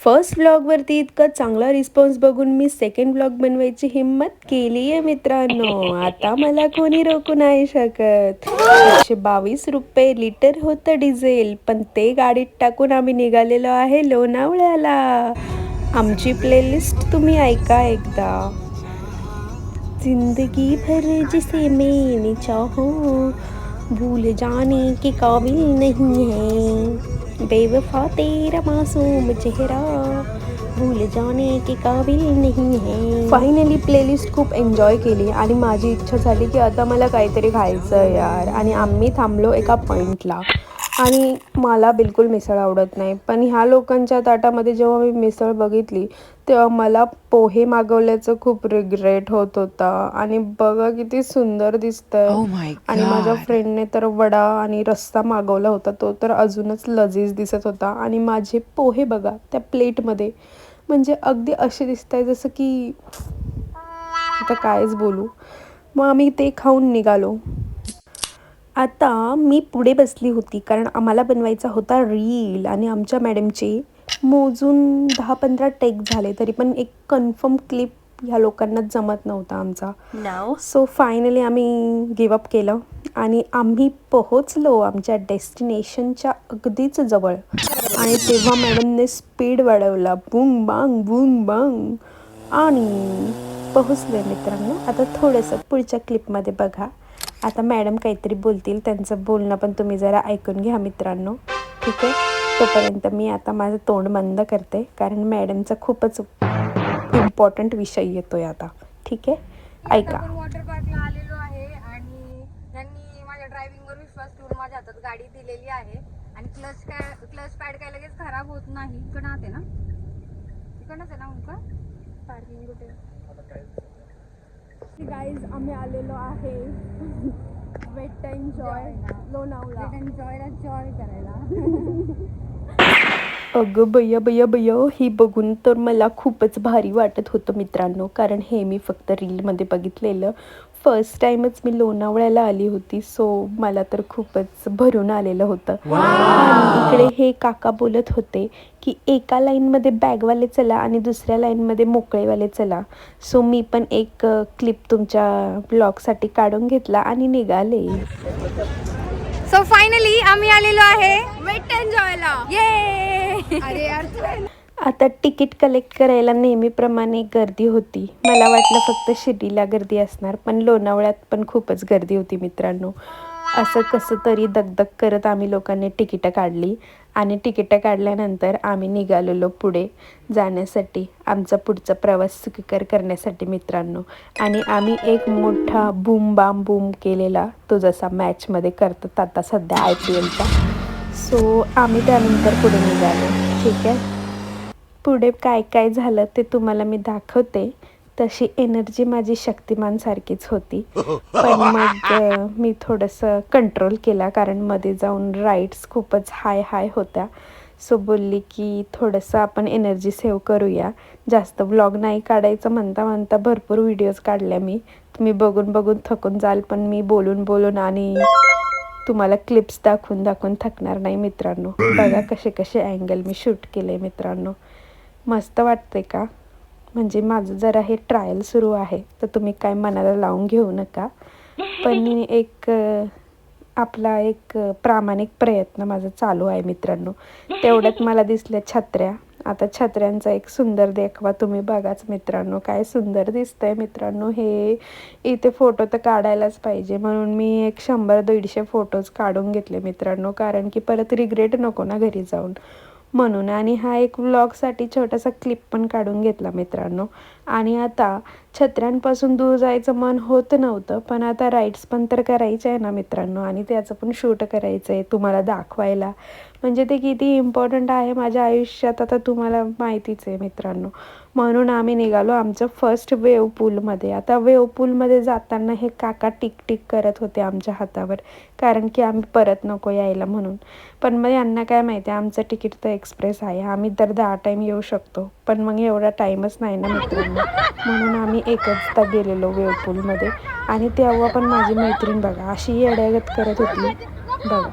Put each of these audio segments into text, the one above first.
First व्लॉगवरती इतका चांगला response बघून मी सेकंड व्लॉग बनवायची हिंमत केली आहे मित्रांनो. आता मला कोणी रोखू नाही शकत. 122 रुपये लिटर होतं डिझेल, पण ते गाडीत टाकून आम्ही निघालेलो आहे लोणावळ्याला. आमची प्लेलिस्ट तुम्ही ऐका एकदा. जिंदगी भर जिसे मैंने चाहूं, भूल जाने के काबिल नहीं है, बेवफा तेरा मासूम चेहरा, भूल जाने के काबिल नहीं है. फायनली प्लेलिस्ट खूप एन्जॉय केली आणि माझी इच्छा झाली की आता मला काहीतरी खायचं यार. आणि आम्ही थांबलो एका पॉईंटला आणि मला बिलकुल मिसळ आवडत नाही, पण ह्या लोकांच्या ताटामध्ये जेव्हा मी मिसळ बघितली तेव्हा मला पोहे मागवल्याचं खूप रिग्रेट होत होता. आणि बघा किती सुंदर दिसतंय. आणि माझ्या फ्रेंडने तर वडा आणि रस्सा मागवला होता, तो तर अजूनच लजीज दिसत होता. आणि माझे पोहे बघा त्या प्लेटमध्ये, म्हणजे अगदी असे दिसत आहे जसं की आता कायच बोलू. मग आम्ही ते खाऊन निघालो. आता मी पुढे बसली होती कारण आम्हाला बनवायचा होता रील आणि आमच्या मॅडमचे मोजून 10-15 टेक झाले, तरी पण एक कन्फर्म क्लिप ह्या लोकांना जमत नव्हता आमचा. सो फायनली आम्ही गिवअप केलं आणि आम्ही पोहोचलो आमच्या डेस्टिनेशनच्या अगदीच जवळ. आणि तेव्हा मॅडमने स्पीड वाढवला, बूम बांग बूम बांग, आणि पोहोचले मित्रांनो. आता थोडंसं पुढच्या क्लिपमध्ये बघा. आता मॅडम काहीतरी बोलतील, त्यांचं बोलणं पण तुम्ही जरा ऐकून घ्या मित्रांनो, ठीक आहे. तोपर्यंत मी आता माझं तोंड बंद करते कारण मॅडमचा खूपच इम्पॉर्टंट विषय येतोय आता, ठीक आहे. ऐका. वॉटर पार्कला आलेलो आहे आणि त्यांनी माझ्या ड्रायव्हिंगवर विश्वास ठेवून माझ्या हातात गाडी दिलेली आहे. आणि क्लच पॅड काय लगेच खराब होत नाही. इकडं आहे ना, इकडनंच आहे ना उंका पार्किंग कुठे. गाईज आम्ही आलेलो आहे वेट एन्जॉय लोणावळा. एन्जॉय करायला. अगं बया बया बया, ही बघून तर मला खूपच भारी वाटत होतं मित्रांनो, कारण हे मी फक्त रीलमध्ये बघितलेलं. फर्स्ट टाईमच मी लोणावळ्याला आली होती, सो मला तर खूपच भरून आलेलं होतं. आणि इकडे हे काका बोलत होते की एका लाईनमध्ये बॅगवाले चला आणि दुसऱ्या लाईनमध्ये मोकळेवाले चला. सो मी पण एक क्लिप तुमच्या ब्लॉगसाठी काढून घेतला आणि निघाले. सो फायनली आम्ही आलेलो आहे वेट एन्जॉयला. ये अरे यार, आता तिकीट कलेक्ट करायला नेहमीप्रमाणे गर्दी होती. मला वाटलं फक्त शिर्डीला गर्दी असणार, पण लोणावळ्यात पण खूपच गर्दी होती मित्रांनो. असं कसं तरी दगदग करत आम्ही लोकांनी तिकीटं काढली आणि तिकीटं काढल्यानंतर आम्ही निघालेलो पुढे जाण्यासाठी, आमचा पुढचा प्रवास सुखकर करण्यासाठी मित्रांनो. आणि आम्ही एक मोठा बूम बाम बूम केलेला, तो जसा मॅचमध्ये करतात आता सध्या IPLचा. सो आम्ही त्यानंतर पुढे निघालो, ठीक आहे. पुढे काय काय झालं ते तुम्हाला मी दाखवते. तशी एनर्जी माझी शक्तिमानसारखीच होती, पण मग मी थोडंसं कंट्रोल केला कारण मध्ये जाऊन राईड्स खूपच हाय होत्या. सो बोलली की थोडंसं आपण एनर्जी सेव्ह करूया, जास्त व्लॉग नाही काढायचं म्हणता म्हणता भरपूर व्हिडिओज काढल्या मी. तुम्ही बघून बघून थकून जाल, पण मी बोलून बोलून आणि तुम्हाला क्लिप्स दाखवून दाखवून थकणार नाही मित्रांनो. बघा कसे कसे अँगल मी शूट केले मित्रांनो. मस्त वाटते का? म्हणजे माझं जरा हे ट्रायल सुरू आहे, तर तुम्ही काय मनाला लावून घेऊ नका. पण एक आपला एक प्रामाणिक प्रयत्न माझा चालू आहे मित्रांनो. तेवढ्यात मला दिसल्या छत्र्या. आता छत्र्यांचा एक सुंदर देखवा तुम्ही बघाच मित्रांनो, काय सुंदर दिसतंय मित्रांनो हे. इथे फोटो तर काढायलाच पाहिजे, म्हणून मी एक 100-150 फोटोज काढून घेतले मित्रांनो, कारण की परत रिग्रेट नको ना घरी जाऊन म्हणून. आणि हा एक व्लॉगसाठी छोटासा क्लिप पण काढून घेतला मित्रांनो. आणि आता छत्र्यांपासून दूर जायचं मन होत नव्हतं, पण आता राईड्स पण तर करायचं आहे ना मित्रांनो, आणि त्याचं पण शूट करायचं आहे तुम्हाला दाखवायला. म्हणजे ते किती इम्पॉर्टंट आहे माझ्या आयुष्यात आता तुम्हाला माहितीच आहे मित्रांनो. म्हणून आम्ही निघालो आमचं फर्स्ट वेव पूलमध्ये. आता वेव पूलमध्ये जाताना हे काका टिक टिक करत होते आमच्या हातावर, कारण की आम्ही परत नको यायला म्हणून. पण मग यांना काय माहिती, आमचं तिकीट तर एक्सप्रेस आहे, आम्ही तर 10 टाईम येऊ शकतो, पण मग एवढा टाईमच नाही ना मित्रांनो. म्हणून आम्ही एकचदा गेलेलो वेव पूलमध्ये. आणि तेव्हा पण माझी मैत्रीण बघा अशी येड्यागत करत होती बघा.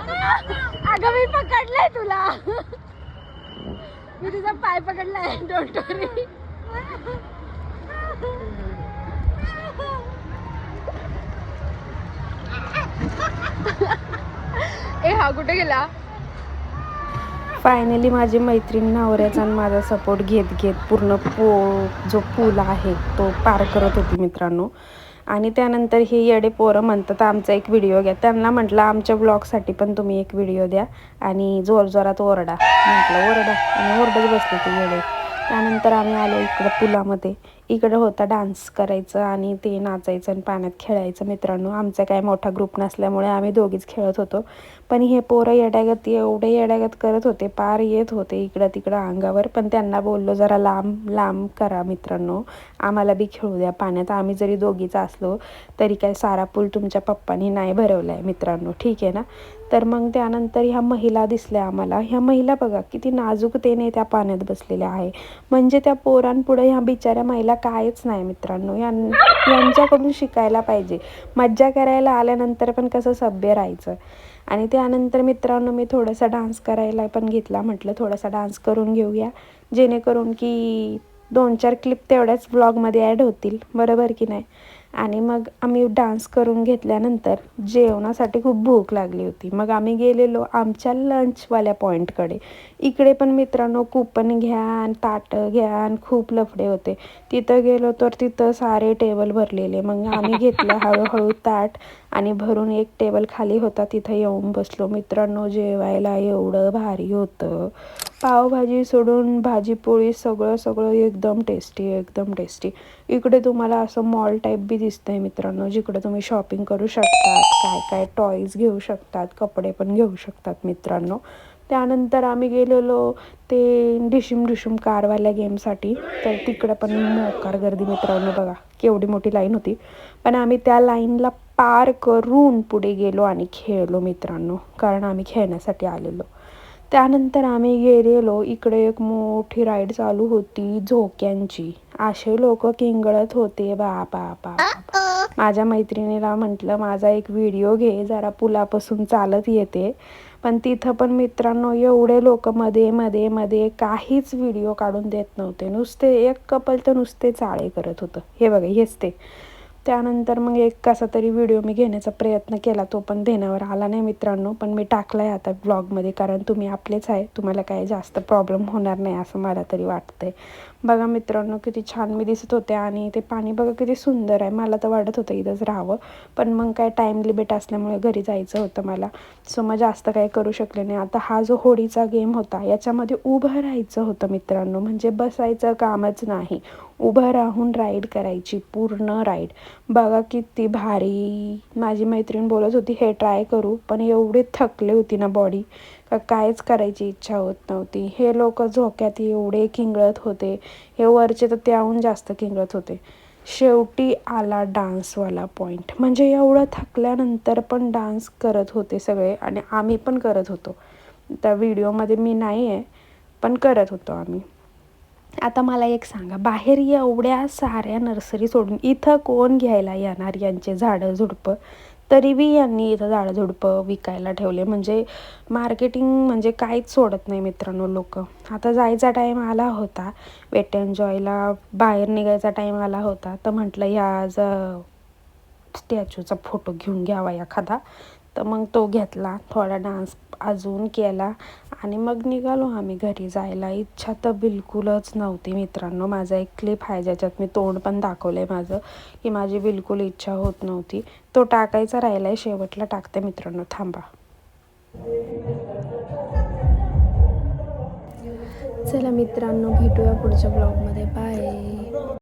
अगं मी पकडलंय तुला, मी तुझा पाय पकडलाय. डोंट वरी. ए हा कुठे गेला? फायनली माझी मैत्रीण नवऱ्याचा आणि माझा सपोर्ट घेत घेत पूर्ण जो पूल आहे तो पार करत होती मित्रांनो. आणि त्यानंतर हे येडे पोरं म्हणतात आमचा एक व्हिडिओ घ्या. त्यांना म्हटलं आमच्या ब्लॉगसाठी पण तुम्ही एक व्हिडिओ द्या आणि जोरात ओरडा. म्हटलं ओरडा, आणि ओरडत बसले ते येडे. त्यानंतर आम्ही आलो इकडं पुलामध्ये. इकडं होता डान्स करायचं आणि ते नाचायचं आणि पाण्यात खेळायचं मित्रांनो. आमचा काय मोठा ग्रुप नसल्यामुळे आम्ही दोघीच खेळत होतो. पण हे पोरं येड्यागत एवढे येड्यागत करत होते, पार येत होते इकडं तिकडं अंगावर. पण त्यांना बोललो जरा लांब लांब करा मित्रांनो, आम्हाला बी खेळू द्या पाण्यात. आम्ही जरी दोघीच असलो तरी काय सारा पूल तुमच्या पप्पांनी नाही भरवला आहे मित्रांनो, ठीक आहे ना. तर मग त्यानंतर ह्या महिला दिसल्या आम्हाला. ह्या महिला बघा किती नाजूकतेने त्या पाण्यात बसलेल्या आहे. म्हणजे त्या पोरांपुढे ह्या बिचाऱ्या महिला कायच नाही मित्रांनो. यांच्याकडून शिकायला पाहिजे. मज्जा करायला आल्यानंतर पण कसं सभ्य राहायचं. आणि त्यानंतर मित्रांनो मी थोडासा डान्स करायला पण घेतला. म्हटलं थोडासा डान्स करून घेऊया, जेणेकरून की 2-4 क्लिप तेवढ्याच ब्लॉगमध्ये ॲड होतील, बरोबर की नाही. आणि मग आम्ही डान्स करून घेतल्यानंतर जेवणासाठी खूप भूक लागली होती. मग आम्ही गेलेलो आमच्या लंचवाल्या पॉईंटकडे. इकडे पण मित्रांनो कूपन घ्या आणि ताटं घ्या आणि खूप लफडे होते. तिथं गेलो तर तिथं सारे टेबल भरलेले. मग आम्ही घेतलं हळूहळू ताट आणि भरून एक टेबल खाली होता तिथं येऊन बसलो मित्रांनो. जेवायला एवढं भारी होतं, पावभाजी सोडून भाजीपोळी सगळं एकदम टेस्टी, एकदम टेस्टी. इकडे तुम्हाला असं मॉल टाईप बी दिसतंय मित्रांनो, जिकडे तुम्ही शॉपिंग करू शकतात, काय काय टॉईज घेऊ शकतात, कपडे पण घेऊ शकतात मित्रांनो. त्यानंतर आम्ही गेलेलो ते डिशिम कारवाल्या गेमसाठी. तर तिकडं पण मोकार गर्दी मित्रांनो, बघा केवढी मोठी लाईन होती. पण आम्ही त्या लाईनला पार करून पुढे गेलो आणि खेळलो मित्रांनो, कारण आम्ही खेळण्यासाठी आलेलो. त्यानंतर आम्ही गेलेलो इकडे एक मोठी राईड चालू होती झोक्यांची. असे लोक किंगळत होते बापा. माझ्या मैत्रिणीला म्हटलं माझा एक व्हिडिओ घे, जरा पुलापासून चालत येते. पण तिथं पण मित्रांनो एवढे लोक मध्ये काहीच व्हिडिओ काढून देत नव्हते. नुसते एक कपल तर नुसते चाळे करत होतं. हे बघा हेच ते. त्यानंतर मग एक कसा तरी व्हिडिओ मी घेण्याचा प्रयत्न केला, तो पण देण्यावर आला नाही मित्रांनो. पण मी टाकला आहे आता ब्लॉगमध्ये, कारण तुम्ही आपलेच आहे, तुम्हाला काही जास्त प्रॉब्लेम होणार नाही असं मला तरी वाटतंय. बघा मित्रांनो किती छान मी दिसत होते आणि ते पाणी बघा किती सुंदर आहे. मला तर वाटत होतं इथंच राहावं, पण मग काय टाईम लिमिट असल्यामुळे घरी जायचं होतं मला. सो मग जास्त काही करू शकले नाही. आता हा जो होडीचा गेम होता याच्यामध्ये उभं राहायचं होतं मित्रांनो, म्हणजे बसायचं कामच नाही, उभं राहून राईड करायची, पूर्ण राईड. बघा किती भारी. माझी मैत्रीण बोलत होती हे ट्राय करू, पण एवढे थकले होती ना बॉडी का कायच करायची इच्छा होत नव्हती. हे लोक झोक्यात एवढे किंगळत होते, हे वरचे तर त्याहून जास्त किंगळत होते. शेवटी आला डान्सवाला पॉईंट. म्हणजे एवढं थकल्यानंतर पण डान्स करत होते सगळे आणि आम्ही पण करत होतो. त्या व्हिडिओमध्ये मी नाही आहे, पण करत होतो आम्ही. आता मला एक सांगा, बाहेर एवढ्या साऱ्या नर्सरी सोडून इथं कोण घ्यायला येणार यांचे झाडं झुडपं? तरी बी यांनी इथं झाडं झुडपं विकायला ठेवले. म्हणजे मार्केटिंग म्हणजे काहीच सोडत नाही मित्रांनो लोक. आता जायचा टाईम आला होता, वेट एन्जॉयला बाहेर निघायचा टाईम आला होता, तर म्हटलं ह्या स्टॅच्यूचा फोटो घेऊन घ्यावा एखादा. तर मग तो घेतला, थोडा डान्स अजून केला आणि मग निघालो आम्ही घरी जायला. इच्छा तर बिलकुलच नव्हती मित्रांनो. माझा एक क्लिप आहे ज्याच्यात मी तोंड पण दाखवलं आहे माझं, की माझी बिलकुल इच्छा होत नव्हती. तो टाकायचा राहिला आहे, शेवटला टाकते मित्रांनो, थांबा. चला मित्रांनो भेटूया पुढच्या ब्लॉगमध्ये, बाय.